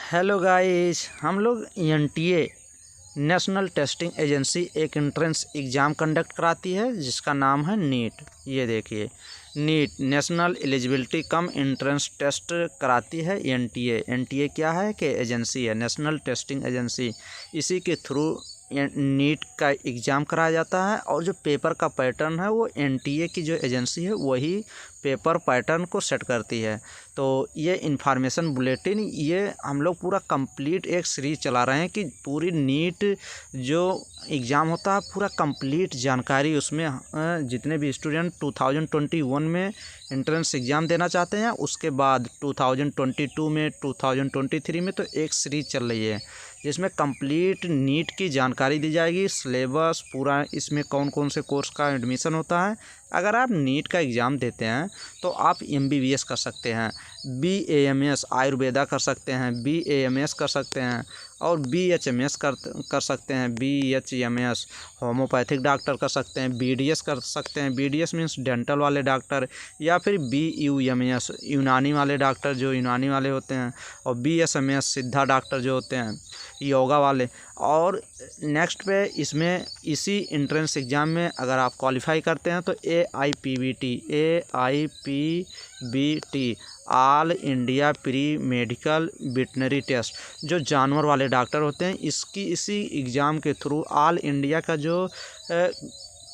Hello guys, हम लोग NTA national testing agency एक एंट्रेंस एग्ज़ाम कंडक्ट कराती है जिसका नाम है नीट। ये देखिए, NEET national eligibility cum entrance test कराती है एनटीए। एनटीए क्या है कि एजेंसी है, नेशनल टेस्टिंग एजेंसी। इसी के थ्रू नीट का एग्ज़ाम कराया जाता है और जो पेपर का पैटर्न है वो एनटीए की जो एजेंसी है वही पेपर पैटर्न को सेट करती है। तो ये इन्फॉर्मेशन बुलेटिन ये हम लोग पूरा कंप्लीट एक सीरीज चला रहे हैं कि पूरी नीट जो एग्ज़ाम होता है पूरा कंप्लीट जानकारी उसमें जितने भी स्टूडेंट 2021 में एंट्रेंस एग्ज़ाम देना चाहते हैं, उसके बाद 2022 में 2023 में तो एक सीरीज चल रही है जिसमें कंप्लीट नीट की जानकारी दी जाएगी। सिलेबस पूरा, इसमें कौन कौन से कोर्स का एडमिशन होता है। अगर आप नीट का एग्ज़ाम देते हैं तो आप एमबीबीएस कर सकते हैं, बीएएमएस आयुर्वेदा कर सकते हैं, बीएएमएस कर सकते हैं और बीएचएमएस कर सकते हैं, बीएचएमएस होम्योपैथिक डॉक्टर कर सकते हैं, बीडीएस कर सकते हैं, बीडीएस मीन्स डेंटल वाले डॉक्टर, या फिर बीयूएमएस यूनानी वाले डॉक्टर जो यूनानी वाले होते हैं, और बीएसएमएस सिद्धा डॉक्टर जो होते हैं योगा वाले। और नेक्स्ट पे इसमें इसी एंट्रेंस एग्ज़ाम में अगर आप क्वालिफाई करते हैं तो AIPBT all India pre medical veterinary test जो जानवर वाले डॉक्टर होते हैं, इसी एग्ज़ाम के थ्रू ऑल इंडिया का जो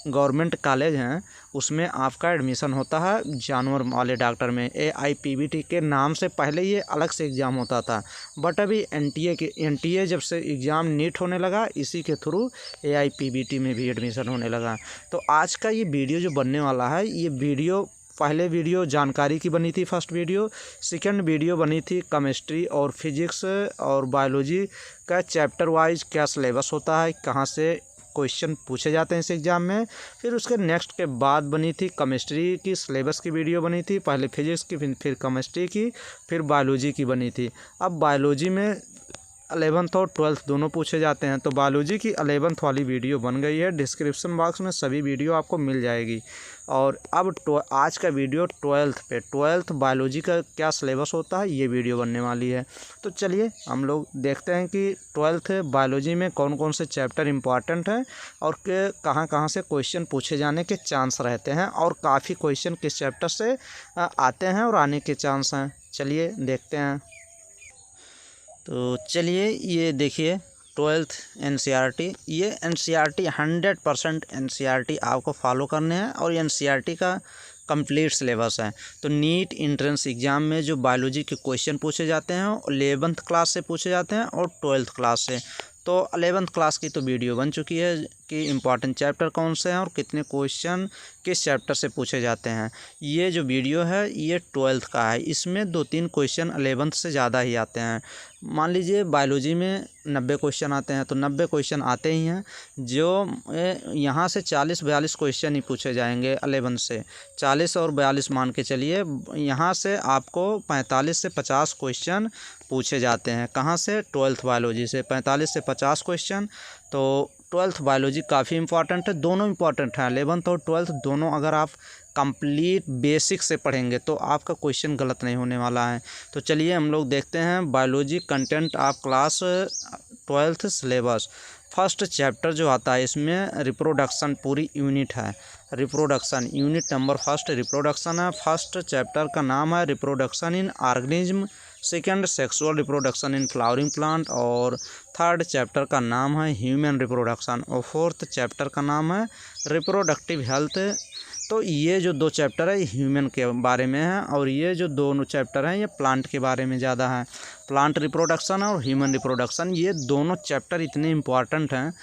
गवर्नमेंट कॉलेज हैं उसमें आपका एडमिशन होता है जानवर वाले डॉक्टर में। AIPBT के नाम से पहले ये अलग से एग्ज़ाम होता था, बट अभी एनटीए जब से एग्ज़ाम नीट होने लगा इसी के थ्रू AIPBT में भी एडमिशन होने लगा। तो आज का ये वीडियो जो बनने वाला है, ये वीडियो पहले वीडियो जानकारी की बनी थी फर्स्ट वीडियो, सेकंड वीडियो बनी थी केमिस्ट्री और फिजिक्स और बायोलॉजी का चैप्टर वाइज क्या सिलेबस होता है, कहाँ से क्वेश्चन पूछे जाते हैं इस एग्ज़ाम में। फिर उसके नेक्स्ट के बाद बनी थी केमिस्ट्री की सिलेबस की वीडियो बनी थी, पहले फिजिक्स की फिर केमिस्ट्री की फिर बायोलॉजी की बनी थी। अब बायोलॉजी में 11th और 12th दोनों पूछे जाते हैं, तो बायोलॉजी की 11th वाली वीडियो बन गई है। डिस्क्रिप्शन बॉक्स में सभी वीडियो आपको मिल जाएगी। और अब आज का वीडियो 12th बायोलॉजी का क्या सिलेबस होता है ये वीडियो बनने वाली है। तो चलिए हम लोग देखते हैं कि 12th बायोलॉजी में कौन कौन से चैप्टर इम्पॉर्टेंट हैं और कहाँ कहाँ से क्वेश्चन पूछे जाने के चांस रहते हैं और काफ़ी क्वेश्चन किस चैप्टर से आते हैं और आने के चांस हैं। चलिए देखते हैं। तो चलिए ये देखिए 12th NCERT, ये NCERT 100% NCERT आपको फॉलो करने हैं और NCERT का कंप्लीट सिलेबस है। तो नीट एंट्रेंस एग्ज़ाम में जो बायोलॉजी के क्वेश्चन पूछे जाते हैं 11th क्लास से पूछे जाते हैं और 12th क्लास से। तो 11th क्लास की तो वीडियो बन चुकी है कि इम्पॉर्टेंट चैप्टर कौन से हैं और कितने क्वेश्चन किस चैप्टर से पूछे जाते हैं। ये जो वीडियो है ये 12th का है, इसमें 2-3 क्वेश्चन 11th से ज़्यादा ही आते हैं। मान लीजिए बायोलॉजी में 90 क्वेश्चन आते हैं तो 90 क्वेश्चन आते ही हैं, जो यहाँ से 40-42 क्वेश्चन ही पूछे जाएंगे 11th से। 40 और 42 मान के चलिए, यहाँ से आपको 45 से 50 क्वेश्चन पूछे जाते हैं। कहाँ से? 12th बायोलॉजी से 45 से 50 क्वेश्चन। तो 12th बायोलॉजी काफ़ी इंपॉर्टेंट है, दोनों इंपॉर्टेंट हैं। 11th और 12th दोनों अगर आप कंप्लीट बेसिक से पढ़ेंगे तो आपका क्वेश्चन गलत नहीं होने वाला है। तो चलिए हम लोग देखते हैं biology content of class 12th syllabus. First chapter जो आता है इसमें रिप्रोडक्शन पूरी यूनिट है। Reproduction unit number first reproduction है। फर्स्ट चैप्टर का नाम है reproduction in organism, second sexual reproduction in flowering plant और थर्ड चैप्टर का नाम है ह्यूमन रिप्रोडक्शन और फोर्थ चैप्टर का नाम है रिप्रोडक्टिव हेल्थ। तो ये जो 2 चैप्टर है ह्यूमन के बारे में है और ये जो दोनों चैप्टर हैं ये प्लांट के बारे में ज़्यादा है। प्लांट रिप्रोडक्शन और ह्यूमन रिप्रोडक्शन ये दोनों चैप्टर इतने इम्पॉर्टेंट हैं।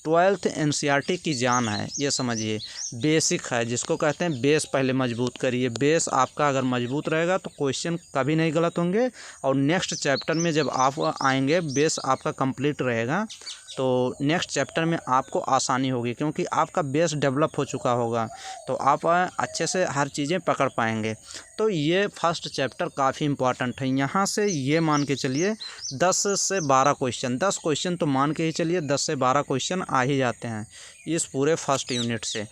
12th NCERT की जान है, ये समझिए। बेसिक है जिसको कहते हैं बेस पहले मजबूत करिए। बेस आपका अगर मजबूत रहेगा तो क्वेश्चन कभी नहीं गलत होंगे और नेक्स्ट चैप्टर में जब आप आएंगे बेस आपका कंप्लीट रहेगा तो नेक्स्ट चैप्टर में आपको आसानी होगी क्योंकि आपका बेस डेवलप हो चुका होगा, तो आप अच्छे से हर चीज़ें पकड़ पाएंगे। तो ये फर्स्ट चैप्टर काफ़ी इंपॉर्टेंट है। यहाँ से ये मान के चलिए 10 से 12 क्वेश्चन, 10 क्वेश्चन तो मान के ही चलिए 10 से 12 क्वेश्चन आ ही जाते हैं इस पूरे फर्स्ट यूनिट से।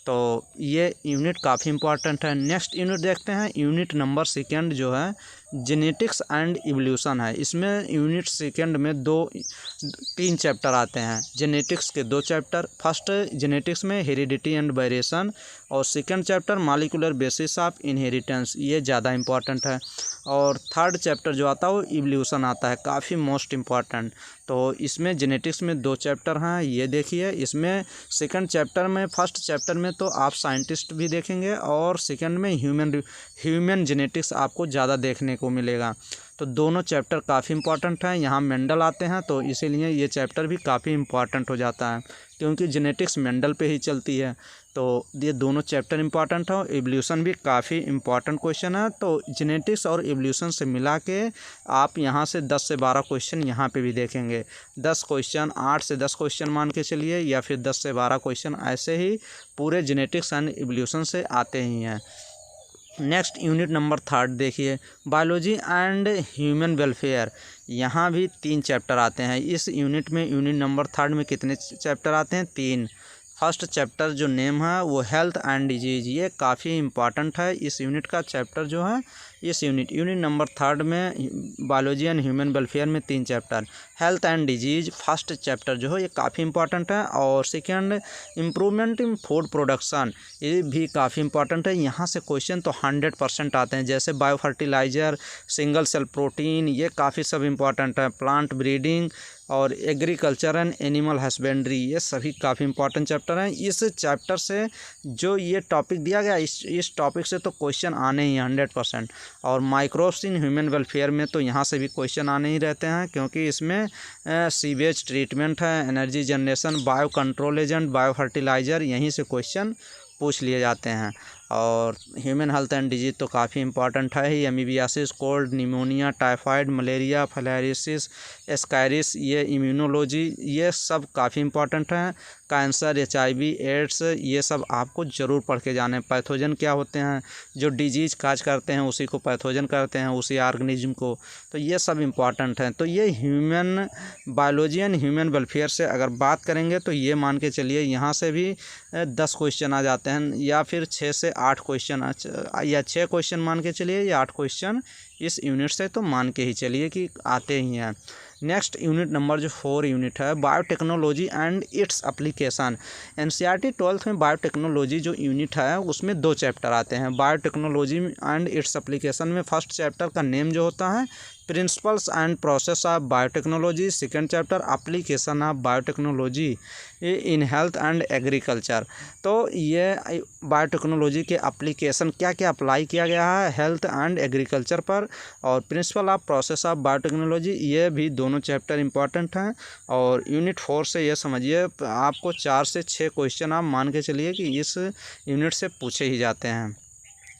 तो ये यूनिट काफ़ी इंपॉर्टेंट है। नेक्स्ट यूनिट देखते हैं, यूनिट नंबर सेकेंड जो है जेनेटिक्स एंड इवोल्यूशन है। इसमें यूनिट सेकंड में 3 चैप्टर आते हैं। जेनेटिक्स के 2 चैप्टर, फर्स्ट जेनेटिक्स में हेरिडिटी एंड वेरिएशन और second chapter molecular basis of inheritance, ये ज़्यादा इंपॉर्टेंट है। और थर्ड चैप्टर जो आता है वो इवोल्यूशन आता है, काफ़ी मोस्ट इम्पॉर्टेंट। तो इसमें जेनेटिक्स में 2 चैप्टर हैं, ये देखिए। इसमें सेकंड चैप्टर में, फर्स्ट चैप्टर में तो आप साइंटिस्ट भी देखेंगे और सेकंड में ह्यूमन जेनेटिक्स आपको ज़्यादा देखने को मिलेगा। तो दोनों चैप्टर काफ़ी इंपॉर्टेंट हैं। यहाँ मेंडल आते हैं तो इसीलिए ये चैप्टर भी काफ़ी इंपॉर्टेंट हो जाता है, क्योंकि जेनेटिक्स मेंडल पे ही चलती है। तो ये दोनों चैप्टर इंपॉर्टेंट है। एवोल्यूशन भी काफ़ी इंपॉर्टेंट क्वेश्चन है। तो जेनेटिक्स और एवोल्यूशन से मिला के आप यहाँ से 10 से 12 क्वेश्चन यहाँ पे भी देखेंगे। 10 क्वेश्चन, 8 से 10 क्वेश्चन मान के चलिए, या फिर 10 से 12 क्वेश्चन ऐसे ही पूरे जेनेटिक्स एंड एवोल्यूशन से आते ही हैं। नेक्स्ट यूनिट नंबर 3 देखिए, बायोलॉजी एंड ह्यूमन वेलफेयर। यहाँ भी 3 चैप्टर आते हैं। इस यूनिट में, यूनिट नंबर 3 में कितने चैप्टर आते हैं? 3। फर्स्ट चैप्टर जो नेम है वो हेल्थ एंड डिजीज़, ये काफ़ी इंपॉर्टेंट है। इस यूनिट का चैप्टर जो है, इस यूनिट नंबर 3 में बायोलॉजी एंड ह्यूमन वेलफेयर में 3 chapter. Health and disease first chapter जो है ये काफ़ी इंपॉर्टेंट है। और second improvement in food production, ये भी काफ़ी इंपॉर्टेंट है। यहाँ से क्वेश्चन तो 100% आते हैं, जैसे bio fertiliser, single cell protein, ये काफ़ी सब इंपॉर्टेंट है। प्लांट ब्रीडिंग और एग्रीकल्चर एंड एनिमल हस्बेंड्री, ये सभी काफ़ी इंपॉर्टेंट चैप्टर हैं। इस चैप्टर से जो ये टॉपिक दिया गया, इस टॉपिक से तो क्वेश्चन आने ही 100%। और माइक्रोब्स इन ह्यूमन वेलफेयर में तो यहाँ से भी क्वेश्चन आने ही रहते हैं, क्योंकि इसमें सीवेज ट्रीटमेंट है, energy generation, bio control agent, bio fertiliser, यहीं से क्वेश्चन पूछ लिए जाते हैं। और ह्यूमन हेल्थ एंड डिजीज तो काफ़ी इंपॉर्टेंट है ही। Amoebiasis, cold, pneumonia, typhoid, malaria, filariasis, ascaris, ये इम्यूनोलॉजी, ये सब काफ़ी इंपॉर्टेंट हैं। कैंसर, HIV, एड्स, ये सब आपको ज़रूर पढ़ के जाने। पैथोजन क्या होते हैं, जो डिजीज़ काज करते हैं उसी को पैथोजन करते हैं, उसी ऑर्गेनिज्म को। तो ये सब इंपॉर्टेंट हैं। तो ये human biology and human welfare से अगर बात करेंगे तो ये मान के चलिए यहाँ से भी 10 क्वेश्चन आ जाते हैं, या फिर 6 से 8 क्वेश्चन, या 6 क्वेश्चन मान के चलिए, या 8 क्वेश्चन इस यूनिट से तो मान के ही चलिए कि आते ही हैं। नेक्स्ट यूनिट नंबर जो 4 यूनिट है, biotechnology and its application. NCERT 12th में बायोटेक्नोलॉजी जो यूनिट है उसमें 2 चैप्टर आते हैं। बायोटेक्नोलॉजी एंड इट्स एप्लीकेशन में फर्स्ट चैप्टर का नेम जो होता है principles and process of biotechnology, second chapter application of biotechnology in health and agriculture. तो ये बायोटेक्नोलॉजी के एप्लीकेशन क्या क्या अप्लाई किया गया है हेल्थ एंड एग्रीकल्चर पर, और principle of process of biotechnology, ये भी दोनों चैप्टर इंपॉर्टेंट हैं। और यूनिट 4 से ये समझिए आपको 4 से 6 क्वेश्चन आप मान के चलिए कि इस यूनिट से पूछे ही जाते हैं,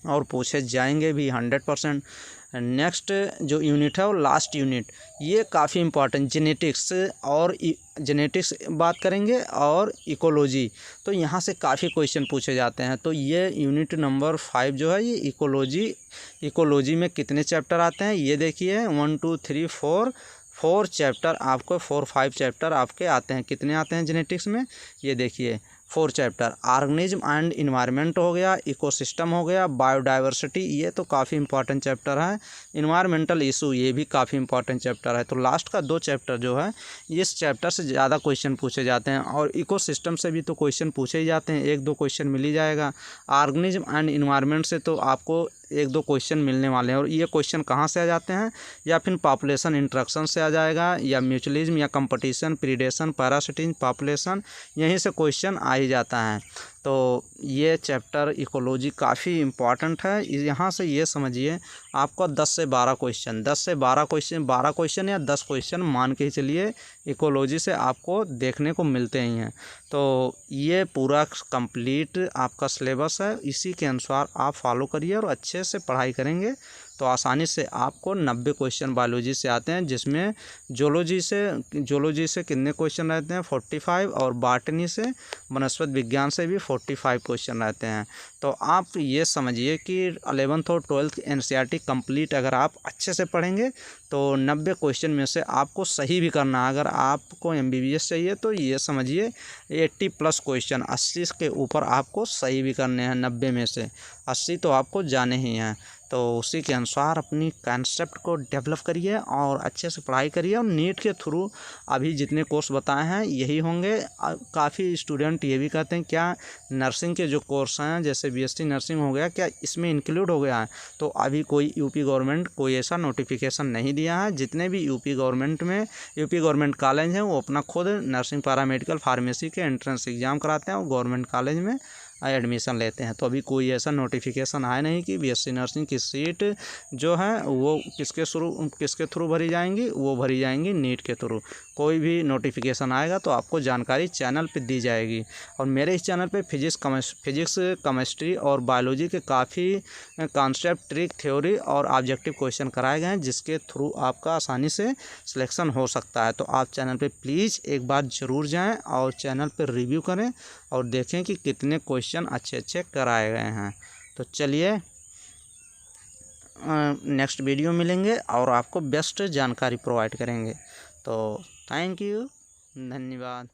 और पूछे जाएंगे भी 100%। नेक्स्ट जो यूनिट है वो लास्ट यूनिट, ये काफ़ी इंपॉर्टेंट, जेनेटिक्स बात करेंगे और इकोलॉजी। तो यहाँ से काफ़ी क्वेश्चन पूछे जाते हैं। तो ये यूनिट नंबर 5 जो है ये इकोलॉजी में कितने चैप्टर आते हैं ये देखिए, 1 2 3 4 चैप्टर आपको, 4-5 चैप्टर आपके आते हैं। कितने आते हैं जेनेटिक्स में, ये देखिए 4 चैप्टर। ऑर्गेनिज्म एंड इन्वायरमेंट हो गया, इकोसिस्टम हो गया, बायोडाइवर्सिटी, ये तो काफ़ी इंपॉर्टेंट चैप्टर है। इन्वायरमेंटल इशू, ये भी काफ़ी इंपॉर्टेंट चैप्टर है। तो लास्ट का 2 चैप्टर जो है इस चैप्टर से ज़्यादा क्वेश्चन पूछे जाते हैं, और इकोसिस्टम से भी तो क्वेश्चन पूछे ही जाते हैं, 1-2 क्वेश्चन मिल ही जाएगा। ऑर्गेनिज्म एंड इन्वायरमेंट से तो आपको 1-2 क्वेश्चन मिलने वाले हैं। और ये क्वेश्चन कहाँ से आ जाते हैं, या फिर पॉपुलेशन इंट्रैक्शन से आ जाएगा, या म्यूचुअलिज्म, या कंपटीशन, प्रीडेशन, पैरासिटिज्म, पॉपुलेशन, यहीं से क्वेश्चन आ ही जाता है। तो ये चैप्टर इकोलॉजी काफ़ी इम्पॉर्टेंट है। यहाँ से ये समझिए आपको 10 से 12 क्वेश्चन, 12 क्वेश्चन या 10 क्वेश्चन मान के चलिए इकोलॉजी से आपको देखने को मिलते ही हैं। तो ये पूरा कंप्लीट आपका सिलेबस है, इसी के अनुसार आप फॉलो करिए और अच्छे से पढ़ाई करेंगे तो आसानी से आपको 90 क्वेश्चन बायोलॉजी से आते हैं, जिसमें जोलॉजी से कितने क्वेश्चन रहते हैं 45, और बॉटनी से, वनस्पति विज्ञान से भी 45 क्वेश्चन रहते हैं। तो आप ये समझिए कि 11th और 12th NCERT कंप्लीट अगर आप अच्छे से पढ़ेंगे तो 90 क्वेश्चन में से आपको सही भी करना है। अगर आपको MBBS चाहिए तो ये समझिए 80+ क्वेश्चन, 80 के ऊपर आपको सही भी करने हैं। 90 में से 80 तो आपको जाने ही हैं। तो उसी के अनुसार अपनी कॉन्सेप्ट को डेवलप करिए और अच्छे से पढ़ाई करिए। और नीट के थ्रू अभी जितने कोर्स बताए हैं यही होंगे। काफ़ी स्टूडेंट ये भी कहते हैं क्या नर्सिंग के जो कोर्स हैं जैसे BSc नर्सिंग हो गया, क्या इसमें इंक्लूड हो गया है? तो अभी कोई यूपी गवर्नमेंट कोई ऐसा नोटिफिकेशन नहीं दिया है। जितने भी यूपी गवर्नमेंट कॉलेज हैं वो अपना खुद नर्सिंग, पैरामेडिकल, फार्मेसी के एंट्रेंस एग्ज़ाम कराते हैं और गवर्नमेंट कॉलेज में एडमिशन लेते हैं। तो अभी कोई ऐसा नोटिफिकेशन आया नहीं कि BSc नर्सिंग की सीट जो है वो किसके थ्रू भरी जाएंगी, वो भरी जाएंगी नीट के थ्रू। कोई भी नोटिफिकेशन आएगा तो आपको जानकारी चैनल पे दी जाएगी। और मेरे इस चैनल पे फिजिक्स, केमिस्ट्री और बायोलॉजी के काफ़ी कॉन्सेप्ट, ट्रिक, थ्योरी और ऑब्जेक्टिव क्वेश्चन कराए गए हैं जिसके थ्रू आपका आसानी से सिलेक्शन हो सकता है। तो आप चैनल पे प्लीज़ एक बार ज़रूर जाएं और चैनल पर रिव्यू करें और देखें कि कितने क्वेश्चन अच्छे अच्छे कराए गए हैं। तो चलिए नेक्स्ट वीडियो मिलेंगे और आपको बेस्ट जानकारी प्रोवाइड करेंगे। तो थैंक यू, धन्यवाद।